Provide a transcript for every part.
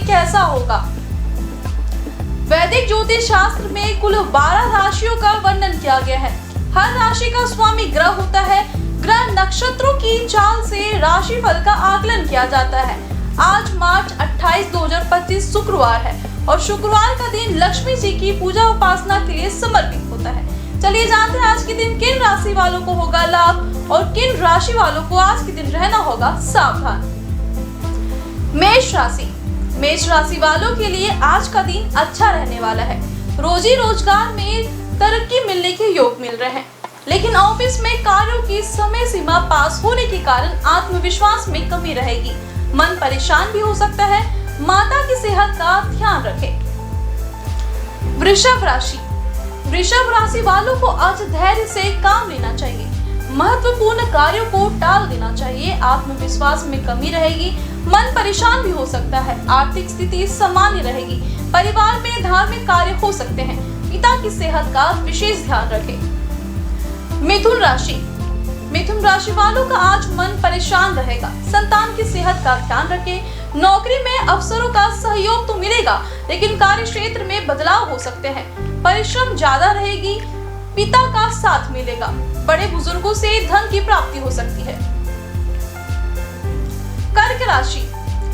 कैसा होगा। वैदिक ज्योतिष शास्त्र में कुल 12 राशियों का वर्णन किया गया है। हर राशि का स्वामी ग्रह होता है। ग्रह नक्षत्रों की चाल से राशिफल का आकलन किया जाता है। आज मार्च 28, 2025 शुक्रवार है और शुक्रवार का दिन लक्ष्मी जी की पूजा उपासना के लिए समर्पित होता है। चलिए जानते हैं आज के दिन किन राशि वालों को होगा लाभ और किन राशि वालों को आज के दिन रहना होगा सावधान। मेष राशि। मेष राशि वालों के लिए आज का दिन अच्छा रहने वाला है। रोजी रोजगार में तरक्की मिलने के योग मिल रहे हैं, लेकिन ऑफिस में कार्यों की समय सीमा पास होने के कारण आत्मविश्वास में कमी रहेगी। मन परेशान भी हो सकता है। माता की सेहत का ध्यान रखें। वृषभ राशि। वृषभ राशि वालों को आज धैर्य से काम लेना चाहिए। महत्वपूर्ण कार्यों को टाल देना चाहिए। आत्मविश्वास में कमी रहेगी। मन परेशान भी हो सकता है। आर्थिक स्थिति सामान्य रहेगी। परिवार में धार्मिक कार्य हो सकते हैं। पिता की सेहत का विशेष ध्यान रखें। मिथुन राशि। मिथुन राशि वालों का आज मन परेशान रहेगा। संतान की सेहत का ध्यान रखें। नौकरी में अफसरों का सहयोग तो मिलेगा, लेकिन कार्य क्षेत्र में बदलाव हो सकते हैं। परिश्रम ज्यादा रहेगी। पिता का साथ मिलेगा। बड़े बुजुर्गों से धन की प्राप्ति हो सकती है। कर्क राशि।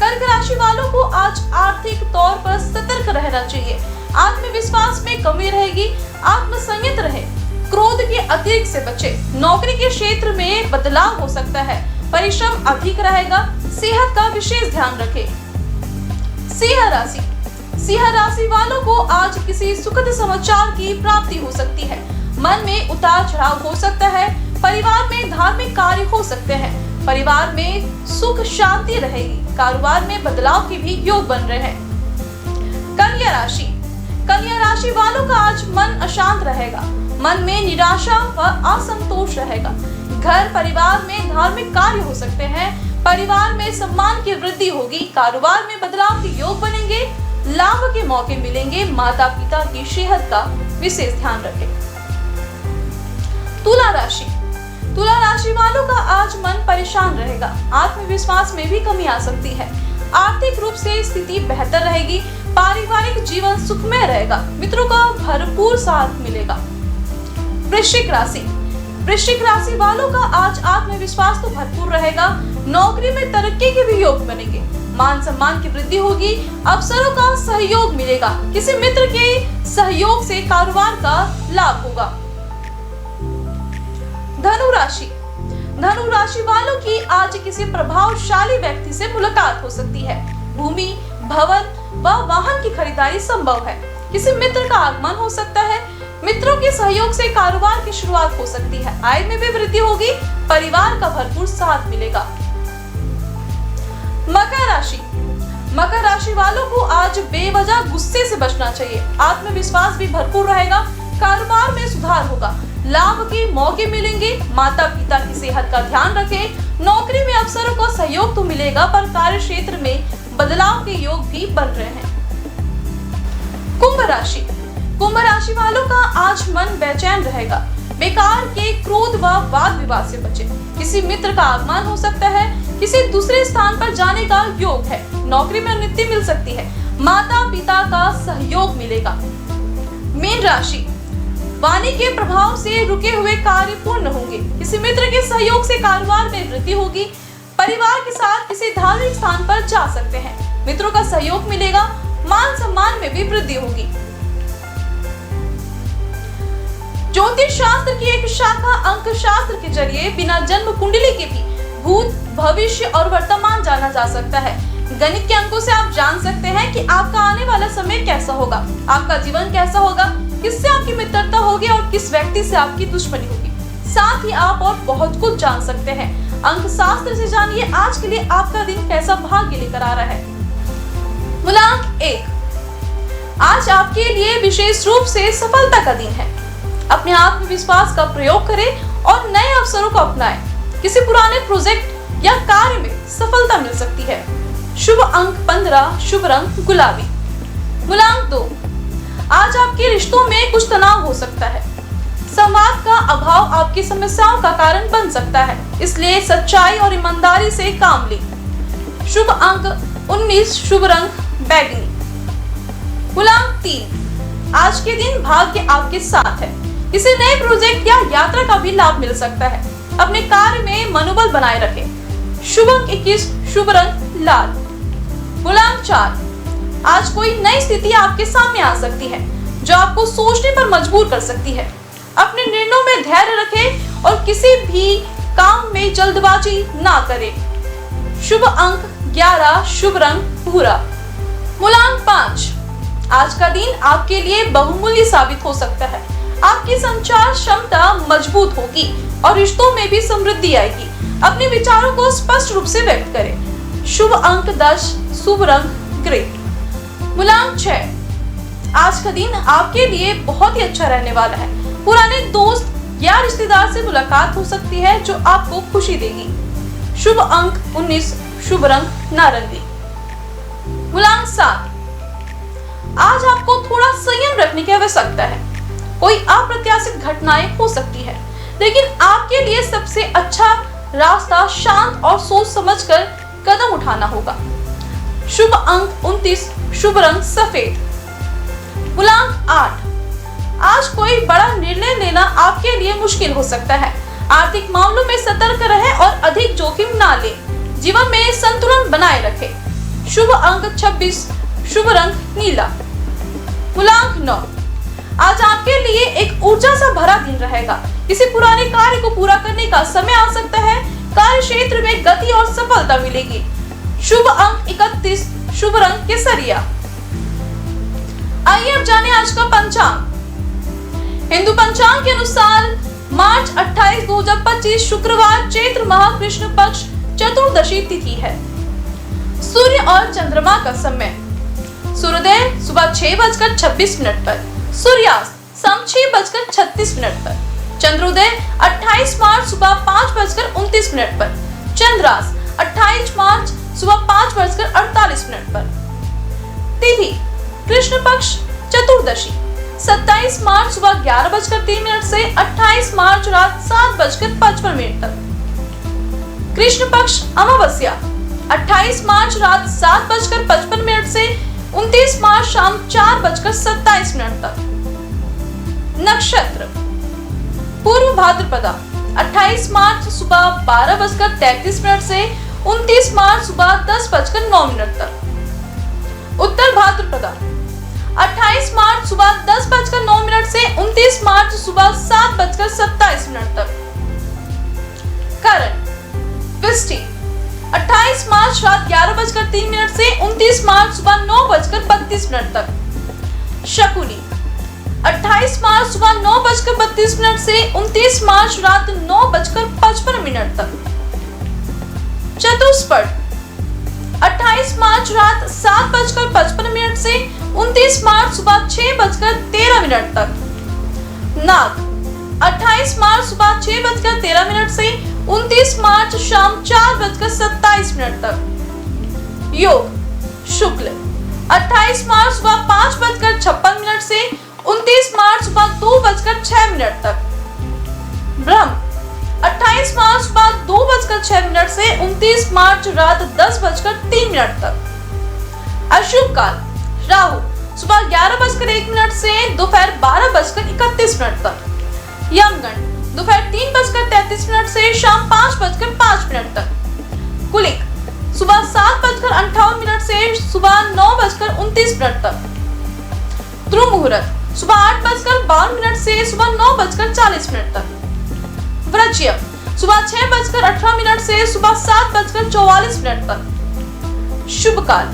कर्क राशि वालों को आज आर्थिक तौर पर सतर्क रहना चाहिए। आत्मविश्वास में कमी रहेगी। आत्मसंयत रहे। क्रोध के अतिरिक्त से बचे। नौकरी के क्षेत्र में बदलाव हो सकता है। परिश्रम अधिक रहेगा। सेहत का विशेष ध्यान रखें। सिंह राशि। सिंह राशि वालों को आज किसी सुखद समाचार की प्राप्ति हो सकती है। मन में उतार चढ़ाव हो सकता है। परिवार में धार्मिक कार्य हो सकते हैं। परिवार में सुख शांति रहेगी। कारोबार में बदलाव के भी योग बन रहे हैं। कन्या राशि। कन्या राशि वालों का आज मन अशांत रहेगा। मन में निराशा व असंतोष रहेगा। घर परिवार में धार्मिक कार्य हो सकते हैं। परिवार में सम्मान की वृद्धि होगी। कारोबार में बदलाव के योग बनेंगे। लाभ के मौके मिलेंगे। माता पिता की सेहत का विशेष ध्यान रखें। तुला राशि। तुला राशि वालों का आज मन परेशान रहेगा। आत्मविश्वास में भी कमी आ सकती है। आर्थिक रूप से स्थिति बेहतर रहेगी। पारिवारिक जीवन सुखमय रहेगा। मित्रों का भरपूर साथ मिलेगा। वृश्चिक राशि। वृश्चिक राशि वालों का आज आत्मविश्वास तो भरपूर रहेगा। नौकरी में तरक्की के भी योग बनेंगे। मान सम्मान की वृद्धि होगी। अफसरों का सहयोग मिलेगा। किसी मित्र के सहयोग से कारोबार का लाभ होगा। धनु राशि। धनु राशि वालों की आज किसी प्रभावशाली व्यक्ति से मुलाकात हो सकती है। भूमि, भवन व वाहन की खरीदारी संभव है। किसी मित्र का आगमन हो सकता है। मित्रों के सहयोग से कारोबार की शुरुआत हो सकती है। आय में भी वृद्धि होगी। परिवार का भरपूर साथ मिलेगा। मकर राशि। मकर राशि वालों को आज बेवजह गुस्से से बचना चाहिए। आत्मविश्वास भी भरपूर रहेगा। कारोबार में सुधार होगा। लाभ के मौके मिलेंगे। माता पिता की सेहत का ध्यान रखें। नौकरी में अफसरों को सहयोग तो मिलेगा, पर कार्य क्षेत्र में बदलाव के योग भी बन रहे हैं। कुंभ राशि। कुंभ राशि वालों का आज मन बेचैन रहेगा। बेकार के क्रोध व वाद विवाद से बचें। किसी मित्र का आगमन हो सकता है। किसी दूसरे स्थान पर जाने का योग है। नौकरी में उन्नति मिल सकती है। माता पिता का सहयोग मिलेगा। मीन राशि। वाणी के प्रभाव से रुके हुए कार्य पूर्ण होंगे। किसी मित्र के सहयोग से कारोबार में वृद्धि होगी। परिवार के साथ किसी धार्मिक स्थान पर जा सकते हैं। मित्रों का सहयोग मिलेगा। मान सम्मान में भी वृद्धि होगी। ज्योतिष शास्त्र की एक शाखा अंक शास्त्र के जरिए बिना जन्म कुंडली के भी भूत, भविष्य और वर्तमान जाना जा सकता है। गणित के अंकों से आप जान सकते हैं कि आपका आने वाला समय कैसा होगा, आपका जीवन कैसा होगा, किससे आपकी मित्रता होगी और किस व्यक्ति से आपकी दुश्मनी होगी। साथ ही आप और बहुत कुछ जान सकते हैं। अंक शास्त्र से जानिए आज के लिए आपका दिन कैसा भाग्य लेकर आ रहा है। मूलांक 1। आज आपके लिए विशेष रूप से सफलता का दिन है। अपने आत्मविश्वास का प्रयोग करें और नए अवसरों को अपनाएं। किसी पुराने प्रोजेक्ट या कार्य में सफलता मिल सकती है। शुभ अंक 15, शुभ रंग गुलाबी। मूलांक 2। आज आपके रिश्तों में कुछ तनाव हो सकता है। संवाद का अभाव आपकी समस्याओं का कारण बन सकता है, इसलिए सच्चाई और ईमानदारी से काम लें। शुभ अंक 19, शुभ रंग बैगनी। गुलाम 3, आज के दिन भाग्य आपके साथ है। किसी नए प्रोजेक्ट या यात्रा का भी लाभ मिल सकता है। अपने कार्य में मनोबल बनाए रखें। शुभ अंक 21, शुभ रंग लाल। गुलाम 4, आज कोई नई स्थिति आपके सामने आ सकती है जो आपको सोचने पर मजबूर कर सकती है। अपने निर्णयों में धैर्य रखें और किसी भी काम में जल्दबाजी ना करें। शुभ अंक 11, शुभ रंग भूरा। गुलाम 5, आज का दिन आपके लिए बहुमूल्य साबित हो सकता है। आपकी संचार क्षमता मजबूत होगी और रिश्तों में भी समृद्धि आएगी। अपने विचारों को स्पष्ट रूप से व्यक्त करें। शुभ अंक 10, शुभ रंग ग्रे। गुलाम 6, आज का दिन आपके लिए बहुत ही अच्छा रहने वाला है। पुराने दोस्त या रिश्तेदार से मुलाकात हो सकती है जो आपको खुशी देगी। शुभ अंक 19, शुभ रंग नारंगी। गुलाम 7, आज आपको थोड़ा संयम रखने की आवश्यकता है। कोई अप्रत्याशित घटनाएं हो सकती है, लेकिन आपके लिए सबसे अच्छा रास्ता शांत और सोच समझकर कदम उठाना होगा। शुभ अंक 29, शुभ रंग सफेद। गुलाम 8, आज कोई बड़ा निर्णय लेना आपके लिए मुश्किल हो सकता है। आर्थिक मामलों में सतर्क रहें और अधिक जोखिम ना लें। जीवन में संतुलन बनाए रखें। शुभ अंक 26, शुभ रंग नीला। गुलाम 9, आज आपके लिए एक ऊर्जा सा भरा दिन रहेगा। किसी पुराने कार्य को पूरा करने का समय आ सकता है। कार्य क्षेत्र में गति और सफलता मिलेगी। शुभ अंक 31, शुभ रंग केसरिया। आइए अब जाने आज का पंचांग। हिंदू पंचांग के अनुसार मार्च 28, 2025 शुक्रवार चैत्र माह कृष्ण पक्ष चतुर्दशी तिथि है। सूर्य और चंद्रमा का समय सूर्योदय सुबह 6:26 पर, सूर्यास्त शाम 6:36 पर, चंद्रोदय 28 मार्च सुबह 5:29 पर, चंद्रास 28 मार्च सुबह 5:48 पर। तिथि कृष्ण पक्ष चतुर्दशी 27 मार्च सुबह 11:03 से 28 मार्च रात 7:55 तक। कृष्ण पक्ष अमावस्या 28 मार्च रात 7:55 से 29 मार्च शाम 4:27 तक। नक्षत्र पूर्व भाद्रपदा 28 मार्च सुबह 12:33 से 29 मार्च सुबह 10:09 तक। उत्तर भाद्रपदा 28 मार्च सुबह 10:09 से 29 मार्च सुबह 7:27 तक। करण वृष्टि 28 मार्च रात 11:03 से 29 मार्च सुबह 9:32 तक। शकुनी 28 मार्च सुबह 9:32 से 29 मार्च रात 9:55 तक। चतुष्पद 28 मार्च रात 7:55 से 29 मार्च सुबह 6:13 तक। नाग 28 मार्च सुबह 6:13 से 29 मार्च शाम 4:27 तक। योग शुक्ल 28 मार्च सुबह 5:56 से 29 मार्च सुबह 2:06 तक। ब्रह्म 28 मार्च सुबह 2:06 से 29 मार्च रात 10:03 तक। अशुभ काल राहु सुबह 11:01 से दोपहर 12:31 तक। यमगंड दोपहर 3:33 से शाम 5:05 तक। कुलिक सुबह 7:58 से सुबह 9:29 तक। ध्रुव मुहूर्त सुबह 8:52 से सुबह 9:40 तक। वृश्चिक सुबह 6:18 से सुबह 7:44 तक। शुभ काल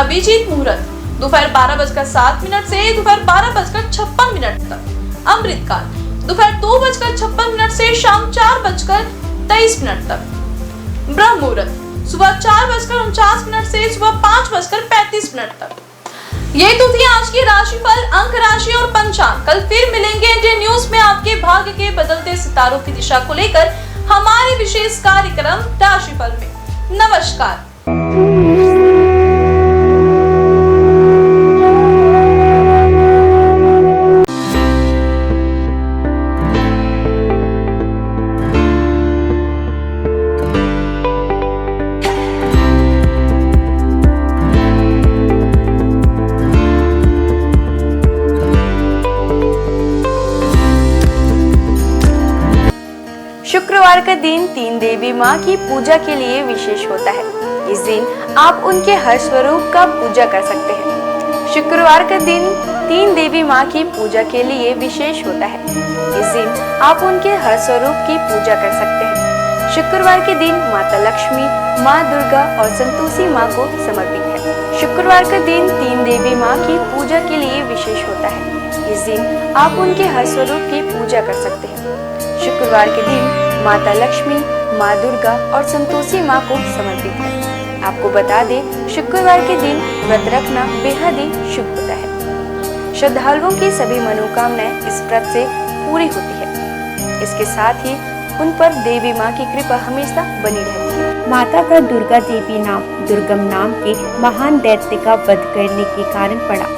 अभिजीत मुहूर्त दोपहर 12:07 से दोपहर 12:56 तक। अमृत काल दोपहर 2:56 से शाम 4:23 तक। ब्रह्म मुहूर्त सुबह 4:49 से सुबह 5:35 तक। ये तो थी आज की राशिफल, अंक राशि और पंचांग। कल फिर मिलेंगे इंडियन न्यूज में आपके भाग्य के बदलते सितारों की दिशा को लेकर हमारे विशेष कार्यक्रम राशिफल में। नमस्कार। शुक्रवार का दिन तीन देवी माँ की पूजा के लिए विशेष होता है। इस दिन आप उनके हर स्वरूप का पूजा कर सकते हैं। शुक्रवार का दिन तीन देवी माँ की पूजा के लिए विशेष होता है। इस दिन आप उनके हर स्वरूप की पूजा कर सकते हैं। शुक्रवार के दिन माता लक्ष्मी, माँ दुर्गा और संतोषी माँ को समर्पित है। शुक्रवार का दिन तीन देवी माँ की पूजा के लिए विशेष होता है। इस दिन आप उनके हर स्वरूप की पूजा कर सकते हैं। शुक्रवार के दिन माता लक्ष्मी, माँ दुर्गा और संतोषी माँ को समर्पित है। आपको बता दें, शुक्रवार के दिन व्रत रखना बेहद ही शुभ होता है। श्रद्धालुओं की सभी मनोकामनाएं इस व्रत से पूरी होती है। इसके साथ ही उन पर देवी माँ की कृपा हमेशा बनी रहती है। माता का दुर्गा देवी नाम दुर्गम नाम के महान दैत्य का वध करने के कारण पड़ा।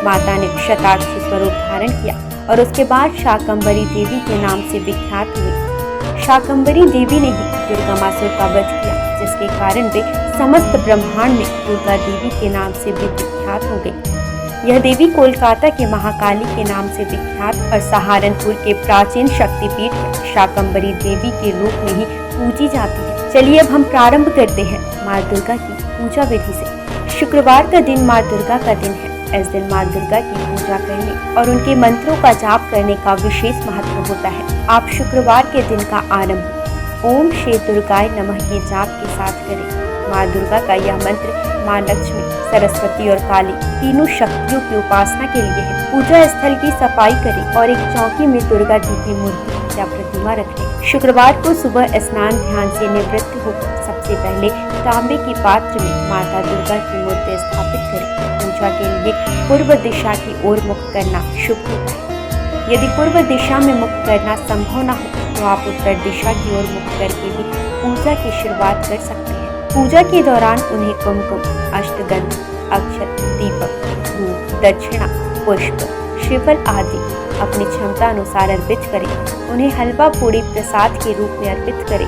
माता ने शताक्षी स्वरूप धारण किया और उसके बाद शाकंभरी देवी के नाम से विख्यात हुई। शाकंभरी देवी ने ही दुर्गमासुर का वध किया, जिसके कारण वे समस्त ब्रह्मांड में दुर्गा देवी के नाम से भी विख्यात हो गई। यह देवी कोलकाता के महाकाली के नाम से विख्यात और सहारनपुर के प्राचीन शक्तिपीठ में शाकंभरी देवी के रूप में ही पूजी जाती है। चलिए अब हम प्रारंभ करते हैं माँ दुर्गा की पूजा विधि से। शुक्रवार का दिन माँ दुर्गा का दिन है। इस दिन माँ दुर्गा की पूजा करने और उनके मंत्रों का जाप करने का विशेष महत्व होता है। आप शुक्रवार के दिन का आरंभ ओम श्री दुर्गाय नमः के जाप के साथ करें। माँ दुर्गा का यह मंत्र माँ लक्ष्मी, सरस्वती और काली तीनों शक्तियों की उपासना के लिए है। पूजा स्थल की सफाई करें और एक चौकी में दुर्गा जी की मूर्ति या प्रतिमा रखें। शुक्रवार को सुबह स्नान ध्यान से निवृत्त होकर सबसे पहले तांबे के पात्र में माता दुर्गा की मूर्ति स्थापित करें। पूजा के लिए पूर्व दिशा की ओर मुख करना शुभ होता है। यदि पूर्व दिशा में मुख करना संभव न हो तो आप उत्तर दिशा की ओर मुख करके भी पूजा की शुरुआत कर सकते हैं। पूजा के दौरान उन्हें कुमकुम, अष्टगंध, अक्षत, दीपक, धूप, दक्षिणा, पुष्प, श्रीफल आदि अपनी क्षमता अनुसार अर्पित करें। उन्हें हलवा पूड़ी प्रसाद के रूप में अर्पित करें।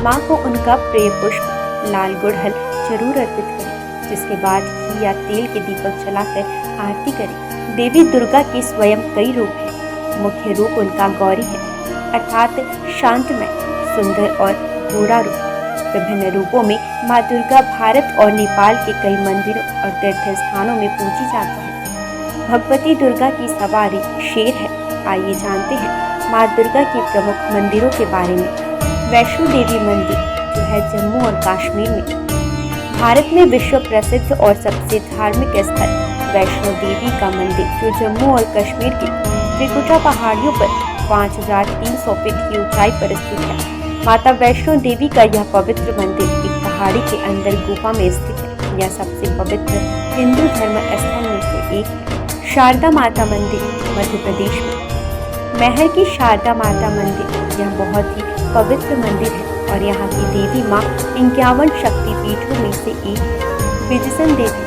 माँ को उनका प्रिय पुष्प लाल गुड़हल जरूर अर्पित करें। जिसके बाद घी या तेल के दीपक जलाकर आरती करें। देवी दुर्गा के स्वयं कई रूप हैं। मुख्य रूप उनका गौरी है, अर्थात शांतमय, सुंदर और बूढ़ा रूप। विभिन्न रूपों में माँ दुर्गा भारत और नेपाल के कई मंदिरों और तीर्थ स्थानों में पूजी जाती है। भगवती दुर्गा की सवारी शेर है। आइए जानते हैं माँ दुर्गा के प्रमुख मंदिरों के बारे में। वैष्णो देवी मंदिर जो है जम्मू और कश्मीर में। भारत में विश्व प्रसिद्ध और सबसे धार्मिक स्थल वैष्णो देवी का मंदिर जो जम्मू और कश्मीर के त्रिकुटा पहाड़ियों पर 5300 फीट की ऊंचाई पर स्थित है। माता वैष्णो देवी का यह पवित्र मंदिर एक पहाड़ी के अंदर गुफा में स्थित है। यह सबसे पवित्र हिंदू धर्म स्थल में से एक है। शारदा माता मंदिर मध्य प्रदेश में। महर की शारदा माता मंदिर यह बहुत ही पवित्र मंदिर है और यहाँ की देवी माँ 51 शक्तिपीठों में से एक है। बिजसन देवी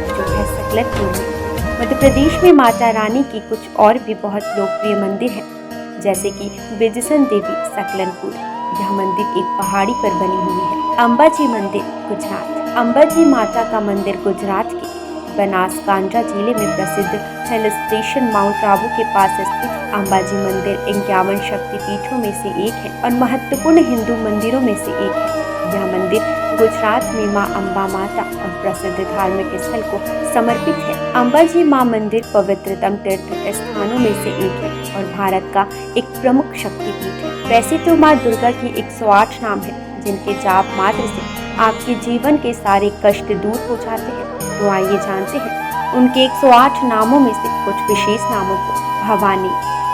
जो है सकलतपुर में। मध्य प्रदेश में माता रानी की कुछ और भी बहुत लोकप्रिय मंदिर हैं, जैसे कि बिजसन देवी सकलनपुर। यह मंदिर एक पहाड़ी पर बनी हुई है। अंबाजी मंदिर गुजरात। अंबाजी माता का मंदिर गुजरात के बनासकांठा जिले में प्रसिद्ध हिल स्टेशन माउंट आबू के पास स्थित अंबाजी मंदिर 51 शक्तिपीठों में से एक है और महत्वपूर्ण हिंदू मंदिरों में से एक है। यह मंदिर गुजरात में मां अम्बा माता और प्रसिद्ध धार्मिक स्थल को समर्पित है। अंबाजी मां मंदिर पवित्रतम तीर्थ स्थानों में से एक है और भारत का एक प्रमुख शक्तिपीठ है। वैसे तो मां दुर्गा की 108 नाम है, जिनके जाप मात्र से आपके जीवन के सारे कष्ट दूर हो जाते हैं। तो आइए जानते हैं उनके 108 नामों में से कुछ विशेष नामों को। भवानी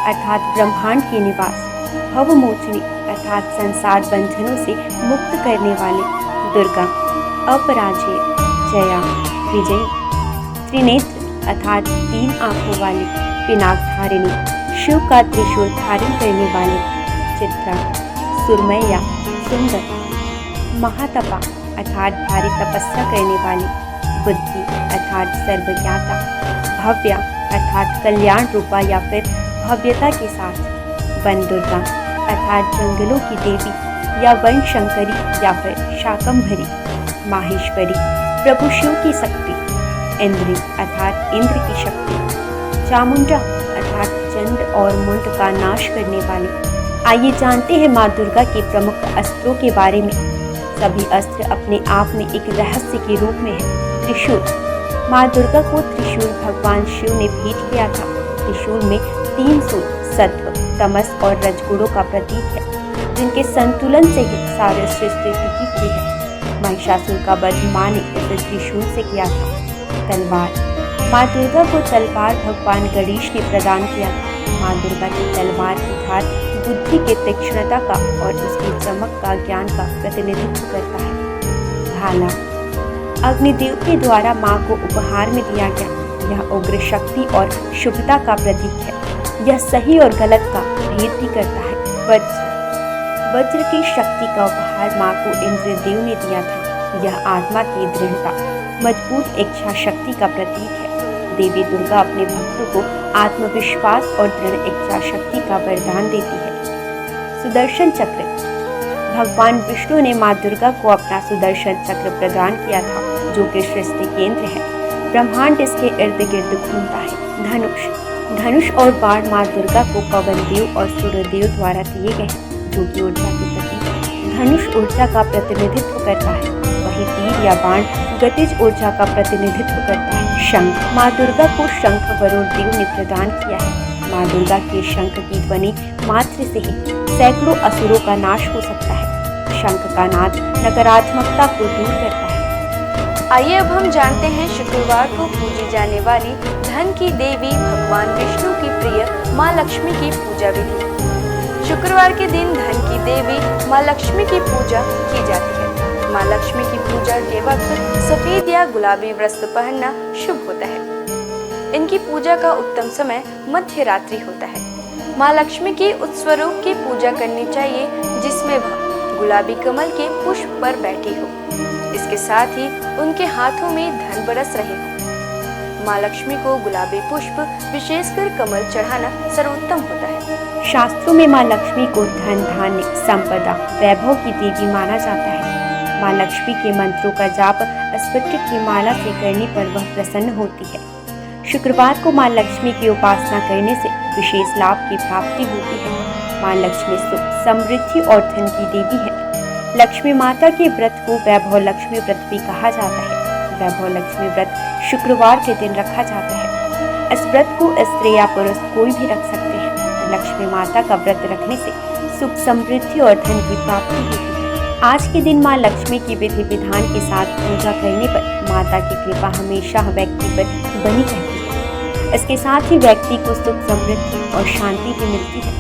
अर्थात ब्रह्मांड की निवास, भवमोचनी अर्थात संसार बंधनों से मुक्त करने वाले, दुर्गा, अपराजेय, जया, विजयी, त्रिनेत्र अर्थात 3 आंखों वाली, पिनाकधारिणी, शिव का त्रिशूल धारण करने वाले, चित्रा, सुरमैया, सुंदर, महातपा अर्थात भारी तपस्या करने वाली, बुद्धि अर्थात सर्वज्ञाता, भव्या अर्थात कल्याण रूपा या फिर भव्यता के साथ, वन दुर्गा अर्थात जंगलों की देवी या वन शंकरी या फिर शाकंभरी, माहेश्वरी प्रभु शिव की शक्ति, इंद्री अर्थात इंद्र की शक्ति, चामुंडा अर्थात चंड और मुंड का नाश करने वाली, आइए जानते हैं माँ दुर्गा के प्रमुख अस्त्रों के बारे में। सभी अस्त्र अपने आप में एक रहस्य के रूप में है। त्रिशूल। माँ दुर्गा को त्रिशूल भगवान शिव ने भेंट किया था। त्रिशूल में 3 सूल सत्व, तमस और रजगुणों का प्रतीक है, जिनके संतुलन से ही सारे सृष्टि टिकी हुई है। महिषासुर का वध माँ ने इस त्रिशूल से किया था। तलवार। माँ दुर्गा को तलवार भगवान गणेश ने प्रदान किया था। माँ दुर्गा की तलवार की धार बुद्धि के तीक्ष्णता का और उसकी चमक का ज्ञान का प्रतिनिधित्व करता है। भाला। अग्निदेव के द्वारा माँ को उपहार में दिया गया। यह उग्र शक्ति और शुभता का प्रतीक है। यह सही और गलत का भेद भी करता है। वज्र। वज्र की शक्ति का उपहार माँ को इंद्रदेव ने दिया था। यह आत्मा की दृढ़ता, मजबूत इच्छा शक्ति का प्रतीक है। देवी दुर्गा अपने भक्तों को आत्मविश्वास और दृढ़ इच्छा शक्ति का वरदान देती है। सुदर्शन चक्र। भगवान विष्णु ने माँ दुर्गा को अपना सुदर्शन चक्र प्रदान किया था, जो कि सृष्टि केंद्र है। ब्रह्मांड इसके इर्द गिर्द घूमता है। धनुष। धनुष और बाण माँ दुर्गा को पवन देव और सूर्यदेव द्वारा दिए गए हैं, जो कि ऊर्जा के प्रतीक है। धनुष ऊर्जा का प्रतिनिधित्व करता है, वही तीर या बाण गतिज ऊर्जा का प्रतिनिधित्व करता है। शंख। माँ दुर्गा को शंख वरुण देव ने प्रदान किया है। माँ दुर्गा के शंख की ध्वनि मात्र से ही सैकड़ों असुरों का नाश हो सकता है। शंख का नाद नकारात्मकता को दूर करता है। आइए अब हम जानते हैं शुक्रवार को पूजी जाने वाली धन की देवी भगवान विष्णु की प्रिय माँ लक्ष्मी की पूजा विधि। शुक्रवार के दिन धन की देवी माँ लक्ष्मी की पूजा की जाती है। माँ लक्ष्मी की पूजा के वक्त सफेद या गुलाबी वस्त्र पहनना शुभ होता है। इनकी पूजा का उत्तम समय मध्य रात्रि होता है। माँ लक्ष्मी के उस स्वरूप की पूजा करनी चाहिए जिसमें वह गुलाबी कमल के पुष्प पर बैठी हो। इसके साथ ही उनके हाथों में धन बरस रहे हो। माँ लक्ष्मी को गुलाबी पुष्प, विशेषकर कमल, चढ़ाना सर्वोत्तम होता है। शास्त्रों में माँ लक्ष्मी को धन, धान्य, संपदा, वैभव की देवी माना जाता है। माँ लक्ष्मी के मंत्रों का जाप स्फटिक की माला से करने पर वह प्रसन्न होती है। शुक्रवार को माँ लक्ष्मी की उपासना करने से विशेष लाभ की प्राप्ति होती है। माँ लक्ष्मी सुख, समृद्धि और धन की देवी है। लक्ष्मी माता के व्रत को वैभव लक्ष्मी व्रत भी कहा जाता है। वैभव लक्ष्मी व्रत शुक्रवार के दिन रखा जाता है। इस व्रत को स्त्री या पुरुष कोई भी रख सकते हैं। लक्ष्मी माता का व्रत रखने से सुख, समृद्धि और धन की प्राप्ति होती है। आज के दिन माँ लक्ष्मी की विधि विधान के साथ पूजा करने पर माता की कृपा हमेशा व्यक्ति पर बनी रहती है। इसके साथ ही व्यक्ति को सुख, समृद्धि और शांति भी मिलती है।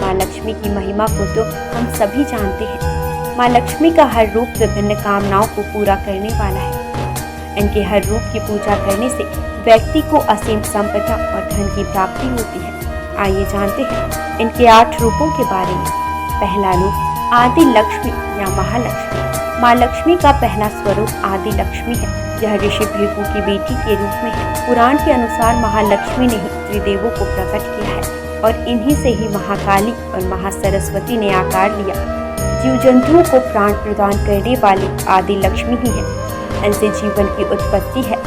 माँ लक्ष्मी की महिमा को तो हम सभी जानते हैं। माँ लक्ष्मी का हर रूप विभिन्न कामनाओं को पूरा करने वाला है। इनके हर रूप की पूजा करने से व्यक्ति को असीम संपदा और धन की प्राप्ति होती है। आइए जानते हैं इनके 8 रूपों के बारे में। पहला रूप आदि लक्ष्मी या महालक्ष्मी। माँ लक्ष्मी का पहला स्वरूप आदि लक्ष्मी है। यह ऋषि भृगु की बेटी के रूप में है। पुराण के अनुसार महालक्ष्मी ने ही त्रिदेवों को प्रकट किया है और इन्हीं से ही महाकाली और महासरस्वती ने आकार लिया। जीव जंतुओं को प्राण प्रदान करने वाली आदि लक्ष्मी ही है। इनसे जीवन की उत्पत्ति है।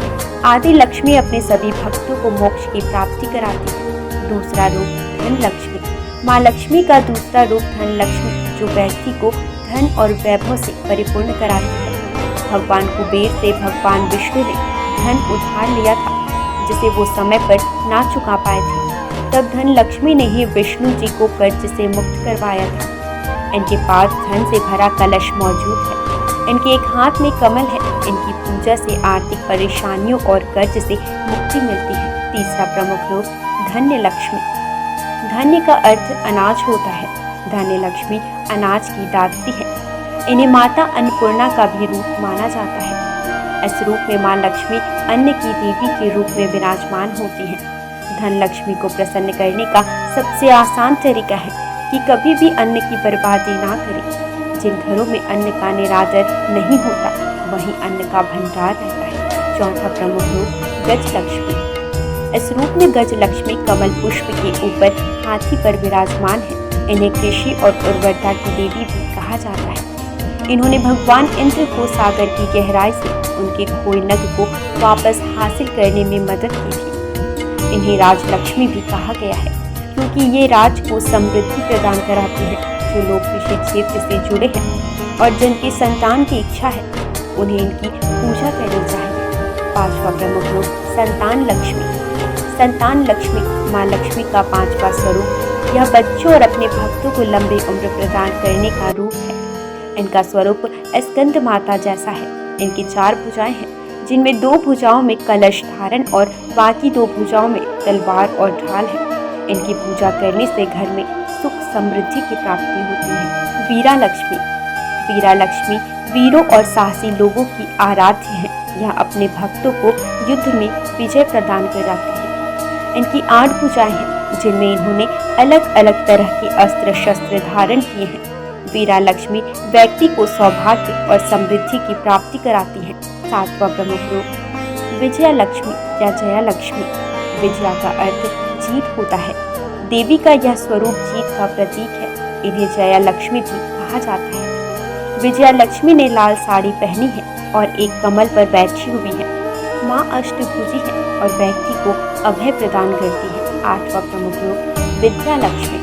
आदि लक्ष्मी अपने सभी भक्तों को मोक्ष की प्राप्ति कराती है। दूसरा रूप धन लक्ष्मी। माँ लक्ष्मी का दूसरा रूप धन लक्ष्मी, जो व्यक्ति को धन और वैभव से परिपूर्ण कराती है। भगवान कुबेर से भगवान विष्णु ने धन उधार लिया था, जिसे वो समय पर ना चुका पाए थे। तब धन लक्ष्मी ने ही विष्णु जी को कर्ज से मुक्त करवाया था। इनके पास धन से भरा कलश मौजूद है। इनके एक हाथ में कमल है। इनकी पूजा से आर्थिक परेशानियों और कर्ज से मुक्ति मिलती है। तीसरा प्रमुख रूप धन्य लक्ष्मी। धन्य का अर्थ अनाज होता है। धन्य लक्ष्मी अनाज की दात्री है। इन्हें माता अन्नपूर्णा का भी रूप माना जाता है। इस रूप में माँ लक्ष्मी अन्न की देवी के रूप में विराजमान होती हैं। धन लक्ष्मी को प्रसन्न करने का सबसे आसान तरीका है कि कभी भी अन्न की बर्बादी ना करें। जिन घरों में अन्न का निरादर नहीं होता, वहीं अन्न का भंडार रहता है। चौथा प्रमुख रूप गज लक्ष्मी। इस रूप में गज लक्ष्मी कमल पुष्प के ऊपर हाथी पर विराजमान है। इन्हें कृषि और उर्वरता की देवी भी कहा जाता है। इन्होंने भगवान इंद्र को सागर की गहराई से उनके खोए नग को वापस हासिल करने में मदद की थी। इन्हें राजलक्ष्मी भी कहा गया है। क्योंकि ये राज को समृद्धि प्रदान कराती है। जो लोग कृषि क्षेत्र से जुड़े हैं और जिनकी संतान की इच्छा है उन्हें इनकी पूजा करनी चाहिए। 5वां प्रमुख रूप संतान लक्ष्मी। संतान लक्ष्मी माँ लक्ष्मी का 5वां स्वरूप। यह बच्चों और अपने भक्तों को लंबी उम्र प्रदान करने का रूप है। इनका स्वरूप स्कंद माता जैसा है। इनकी 4 भुजाएं हैं, जिनमें 2 भुजाओं में कलश धारण और बाकी 2 भुजाओं में तलवार और ढाल है। इनकी पूजा करने से घर में सुख समृद्धि की प्राप्ति होती है। वीरा लक्ष्मी। वीरा लक्ष्मी वीरों और साहसी लोगों की आराध्य है। यह अपने भक्तों को युद्ध में विजय प्रदान कराती है। इनकी 8 भुजाएं हैं, जिनमें इन्होंने अलग अलग तरह के अस्त्र शस्त्र धारण किए हैं। वीरा लक्ष्मी व्यक्ति को सौभाग्य और समृद्धि की प्राप्ति कराती है। 7वां प्रमुख रूप विजया लक्ष्मी या जया लक्ष्मी। विजया का अर्थ जीत होता है। देवी का यह स्वरूप जीत का प्रतीक है। इन्हें जया लक्ष्मी भी कहा जाता है। विजया लक्ष्मी ने लाल साड़ी पहनी है और एक कमल पर बैठी हुई है। माँ अष्टभुजी है और व्यक्ति को अभय प्रदान करती है। 8वां प्रमुख रूप विद्या लक्ष्मी।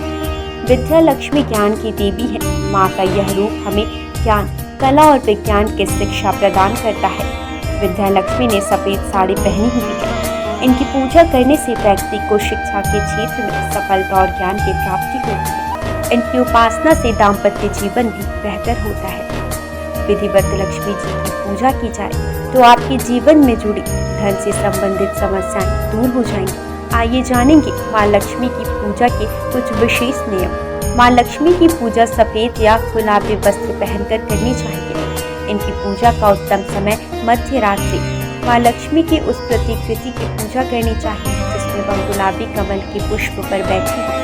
विद्या लक्ष्मी ज्ञान की देवी है। माँ का यह रूप हमें ज्ञान, कला और विज्ञान की शिक्षा प्रदान करता है। विद्या लक्ष्मी ने सफेद साड़ी पहनी हुई है। इनकी पूजा करने से व्यक्ति को शिक्षा के क्षेत्र में सफलता और ज्ञान की प्राप्ति होती है। इनकी उपासना से दाम्पत्य जीवन भी बेहतर होता है। विधिवत लक्ष्मी जी की पूजा की जाए तो आपके जीवन में जुड़ी धन से संबंधित समस्याएं दूर हो जाएंगी। आइए जानेंगे माँ लक्ष्मी की पूजा के कुछ विशेष नियम। माँ लक्ष्मी की पूजा सफेद या गुलाबी वस्त्र पहनकर करनी चाहिए। इनकी पूजा का उत्तम समय मध्य रात्रि। माँ लक्ष्मी की उस प्रतिकृति की पूजा करनी चाहिए जिसमें वह गुलाबी कमल के पुष्प पर बैठी हो।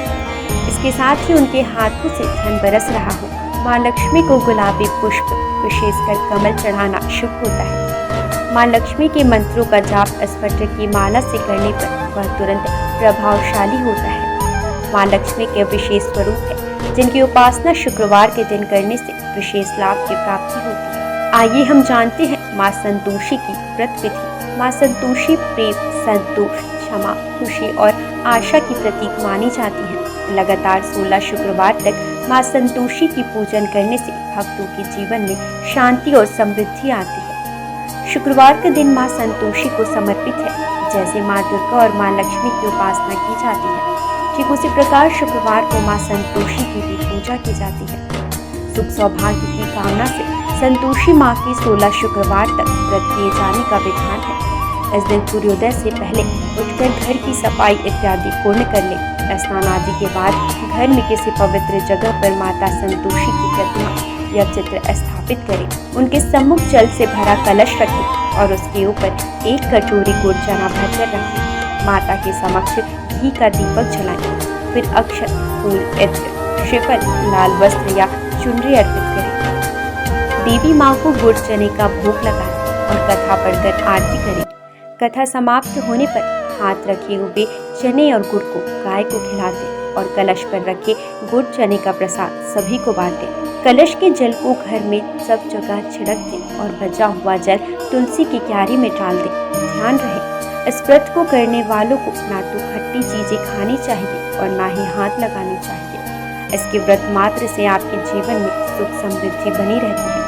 इसके साथ ही उनके हाथों से धन बरस रहा हो। माँ लक्ष्मी को गुलाबी पुष्प, विशेषकर कमल चढ़ाना शुभ होता है। माँ लक्ष्मी के मंत्रों का जाप स्फटिक की माला से करने पर वह तुरंत प्रभावशाली होता है। माँ लक्ष्मी के विशेष स्वरूप है जिनकी उपासना शुक्रवार के दिन करने से विशेष लाभ की प्राप्ति होती है। आइए हम जानते हैं माँ संतोषी की व्रत विधि। माँ संतोषी प्रेम, संतोष, क्षमा, खुशी और आशा की प्रतीक मानी जाती है। लगातार 16 शुक्रवार तक माँ संतोषी की पूजन करने से भक्तों के जीवन में शांति और समृद्धि आती है। शुक्रवार का दिन माँ संतोषी को समर्पित है। जैसे माँ दुर्गा और माँ लक्ष्मी की उपासना की जाती है, ठीक उसी प्रकार शुक्रवार को माँ संतोषी की भी पूजा की जाती है। सुख सौभाग्य की कामना से संतोषी माँ की 16 शुक्रवार तक व्रत किए जाने का विधान है। इस दिन सूर्योदय से पहले उठकर घर की सफाई इत्यादि पूर्ण कर ले। स्नान आदि के बाद घर में किसी पवित्र जगह पर माता संतोषी की प्रतिमा या चित्र स्थापित करें। उनके सम्मुख जल से भरा कलश रखें और उसके ऊपर 1 कटोरी गुड़ चना भरकर रखें। माता के समक्ष घी का दीपक जलाएं। फिर अक्षत, फूल, इत्र, श्रीफल, लाल वस्त्र या चुनरी अर्पित करें। देवी माँ को गुड़ चने का भोग लगाएं और कथा पढ़कर आरती करें। कथा समाप्त होने पर हाथ रखे हुए चने और गुड़ को गाय को खिला दें और कलश पर रखे गुड़ चने का प्रसाद सभी को बांटें। कलश के जल को घर में सब जगह छिड़क दें और बचा हुआ जल तुलसी की क्यारी में डाल दें। ध्यान रहे, इस व्रत को करने वालों को ना तो खट्टी चीजें खानी चाहिए और ना ही हाथ लगाने चाहिए। इसके व्रत मात्र से आपके जीवन में सुख समृद्धि बनी रहती है।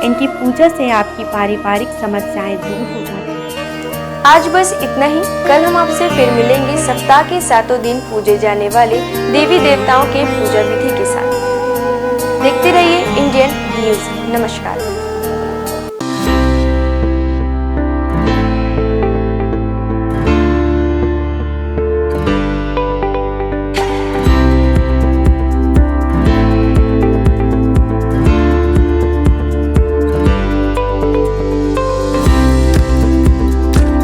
इनकी पूजा से आपकी पारिवारिक समस्याएं दूर हो जाती हैं। आज बस इतना ही। कल हम आपसे फिर मिलेंगे सप्ताह के 7 दिन पूजे जाने वाले देवी देवताओं के पूजा विधि के साथ। देखते रहिए इंडियन न्यूज। नमस्कार।